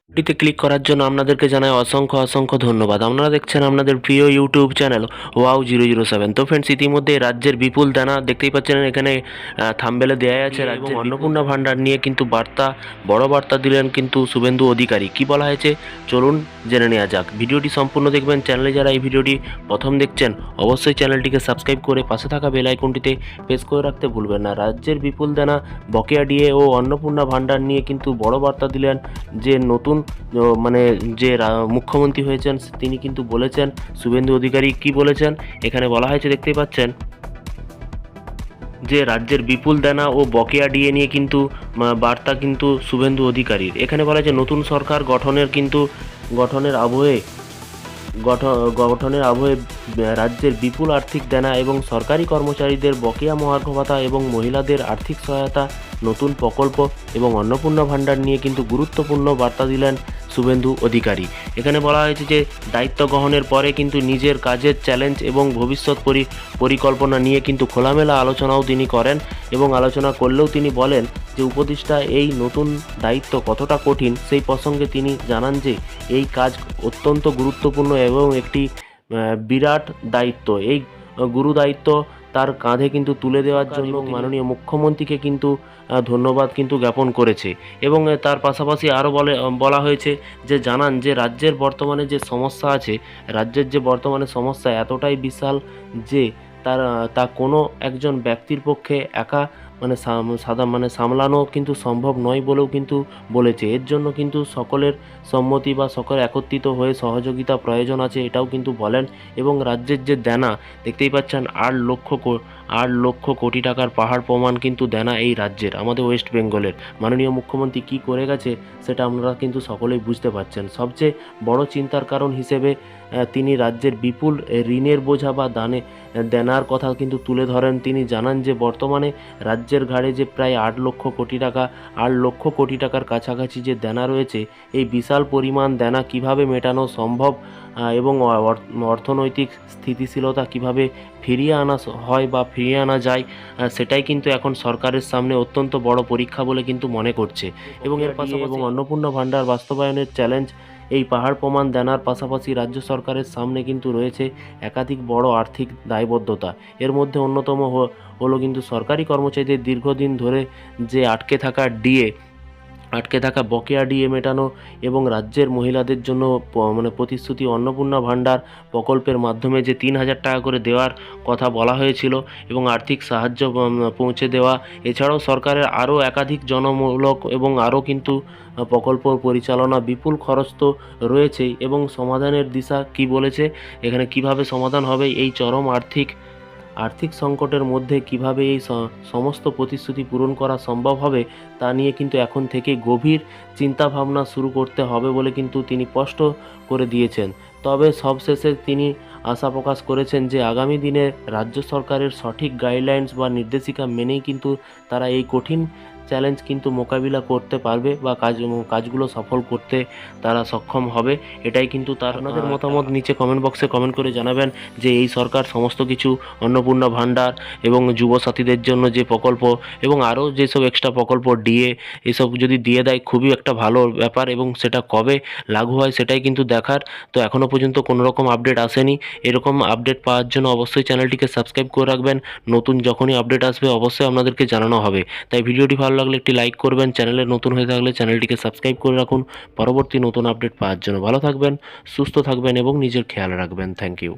ভিডিওতে ক্লিক করার জন্য আপনাদেরকে জানাই অসংখ্য অসংখ্য ধন্যবাদ। আপনারা দেখছেন আপনাদের প্রিয় ইউটিউব চ্যানেল ওয়াও 007। তো ফ্রেন্ডস, ইতিমধ্যে রাজ্যের বিপুল দানা দেখতেই পাচ্ছেন এখানে থাম্বনেলে দেওয়া আছে। এবং অন্নপূর্ণা ভাণ্ডার নিয়ে কিন্তু বড় বার্তা দিলেন কিন্তু শুভেন্দু অধিকারী। কি বলা হয়েছে চলুন জেনে নেওয়া যাক। ভিডিওটি সম্পূর্ণ দেখবেন। চ্যানেলে যারা এই ভিডিওটি প্রথম দেখছেন অবশ্যই চ্যানেলটিকে সাবস্ক্রাইব করে পাশে থাকা বেল আইকনটিতে প্রেস করে রাখতে ভুলবেন না। রাজ্যের বিপুল দানা, বকেয়া ডিএ ও অন্নপূর্ণা ভাণ্ডার নিয়ে কিন্তু বড় বার্তা দিলেন যে নতুন মানে যে মুখ্যমন্ত্রী হয়েছেন তিনি কিন্তু বলেছেন। শুভেন্দু অধিকারী কি বলেছেন এখানে বলা হয়েছে দেখতেই পাচ্ছেন যে রাজ্যের বিপুল দানা ও বকেয়া ডিএ নিয়ে কিন্তু বার্তা কিন্তু শুভেন্দু অধিকারীর। এখানে বলা হয়েছে নতুন সরকার গঠনের আবহে রাজ্যের বিপুল আর্থিক দেনা এবং সরকারি কর্মচারীদের বকেয়া মহার্ঘ ভাতা এবং মহিলাদের আর্থিক সহায়তা, নতুন প্রকল্প এবং অন্নপূর্ণা ভাণ্ডার নিয়ে কিন্তু গুরুত্বপূর্ণ বার্তা দিলেন শুভেন্দু অধিকারী। এখানে বলা হয়েছে যে দায়িত্ব গ্রহণের পরে কিন্তু নিজের কাজের চ্যালেঞ্জ এবং ভবিষ্যৎ পরিকল্পনা নিয়ে কিন্তু খোলামেলা আলোচনাও তিনি করেন। এবং আলোচনা করলেও তিনি বলেন যে উপদেষ্টা এই নতুন দায়িত্ব কতটা কঠিন সেই প্রসঙ্গে তিনি জানান যে এই কাজ অত্যন্ত গুরুত্বপূর্ণ এবং একটি বিরাট দায়িত্ব। এই গুরু দায়িত্ব তার কাঁধে কিন্তু তুলে দেওয়ার জন্য মাননীয় মুখ্যমন্ত্রীকে কিন্তু ধন্যবাদ কিন্তু জ্ঞাপন করেছে। এবং তার পাশাপাশি আরও বলা হয়েছে যে জানান যে রাজ্যের বর্তমানে যে সমস্যা আছে, রাজ্যের যে বর্তমানে সমস্যা এতটাই বিশাল যে তা কোনো একজন ব্যক্তির পক্ষে একা সামলানো কিন্তু সম্ভব নয় বলেও কিন্তু বলেছে। এর জন্য কিন্তু সকলের সম্মতি বা সকলে একত্রিত হয়ে সহযোগিতা প্রয়োজন আছে এটাও কিন্তু বলেন। এবং রাজ্যের যে দেনা দেখতেই পাচ্ছেন 8 লক্ষ কোটি টাকার পাহাড় প্রমাণ কিন্তু দেনা এই রাজ্যের, আমাদের ওয়েস্ট বেঙ্গলের। মাননীয় মুখ্যমন্ত্রী কি করে গেছে সেটা আপনারা কিন্তু সকলেই বুঝতে পারছেন। সবচেয়ে বড় চিন্তার কারণ হিসেবে তিনি রাজ্যের বিপুল ঋণের বোঝা বা দেনার কথা কিন্তু তুলে ধরেন। তিনি জানান যে বর্তমানে রাজ্যের ঘাড়ে যে প্রায় 8 লক্ষ কোটি টাকার কাছাকাছি যে দেনা রয়েছে, এই বিশাল পরিমাণ দেনা কিভাবে মেটানো সম্ভব এবং অর্থনৈতিক স্থিতিশীলতা কিভাবে ফিরিয়ে আনা হয় বা ফিরিয়ে আনা যায় সেটাই কিন্তু এখন সরকারের সামনে অত্যন্ত বড় পরীক্ষা বলে কিন্তু মনে করছে। এবং এর পাশাপাশি অন্নপূর্ণা ভাণ্ডার বাস্তবায়নের চ্যালেঞ্জ, এই পাহাড় প্রমাণ দেনার পাশাপাশি রাজ্য সরকারের সামনে কিন্তু রয়েছে একাধিক বড় আর্থিক দায়বদ্ধতা। এর মধ্যে অন্যতম হলো কিন্তু সরকারি কর্মচারীদের দীর্ঘদিন ধরে যে আটকে থাকা বকেয়া ডিএ মেটানো এবং রাজ্যের মহিলাদের জন্য প্রতিশ্রুতি অন্নপূর্ণা ভাণ্ডার প্রকল্পের মাধ্যমে যে 3,000 টাকা করে দেওয়ার কথা বলা হয়েছিল এবং আর্থিক সাহায্য পৌঁছে দেওয়া। এছাড়াও সরকারের আরও একাধিক জনমূলক এবং আরও কিন্তু প্রকল্প পরিচালনা, বিপুল খরচ তো রয়েছেই। এবং সমাধানের দিশা কি বলেছে এখানে, কিভাবে সমাধান হবে এই চরম আর্থিক সংকটের মধ্যে, কিভাবে এই সমস্ত প্রতিশ্রুতি পূরণ করা সম্ভব হবে তা নিয়ে কিন্তু এখন থেকে গভীর চিন্তাভাবনা শুরু করতে হবে বলে কিন্তু তিনি স্পষ্ট করে দিয়েছেন। তবে সবশেষে তিনি আশা প্রকাশ করেছেন যে আগামী দিনে রাজ্য সরকারের সঠিক গাইডলাইন্স বা নির্দেশিকা মেনেই কিন্তু তারা এই কঠিন চ্যালেঞ্জ কিন্তু মোকাবিলা করতে পারবে বা কাজগুলো সফল করতে তারা সক্ষম হবে। এটাই কিন্তু আপনাদের মতামত নিচে কমেন্ট বক্সে কমেন্ট করে জানাবেন যে এই সরকার সমস্ত কিছু অন্নপূর্ণা ভাণ্ডার এবং যুবসাথীদের জন্য যে প্রকল্প এবং আরও যেসব এক্সট্রা প্রকল্প ডিএ এসব যদি দিয়ে দেয় খুবই একটা ভালো ব্যাপার। এবং সেটা কবে লাগু হয় সেটাই কিন্তু দেখার। তো এখনও পর্যন্ত কোনো রকম আপডেট আসেনি। এরকম আপডেট পাওয়ার জন্য অবশ্যই চ্যানেলটিকে সাবস্ক্রাইব করে রাখবেন। নতুন যখনই আপডেট আসবে অবশ্যই আপনাদেরকে জানানো হবে। তাই ভিডিওটি ভালো লাগলে একটি লাইক করবেন, চ্যানেলে নতুন হয়ে থাকলে চ্যানেলটিকে সাবস্ক্রাইব করে রাখুন পরবর্তী নতুন আপডেট পাওয়ার জন্য। ভালো থাকবেন, সুস্থ থাকবেন এবং নিজের খেয়াল রাখবেন। Thank you.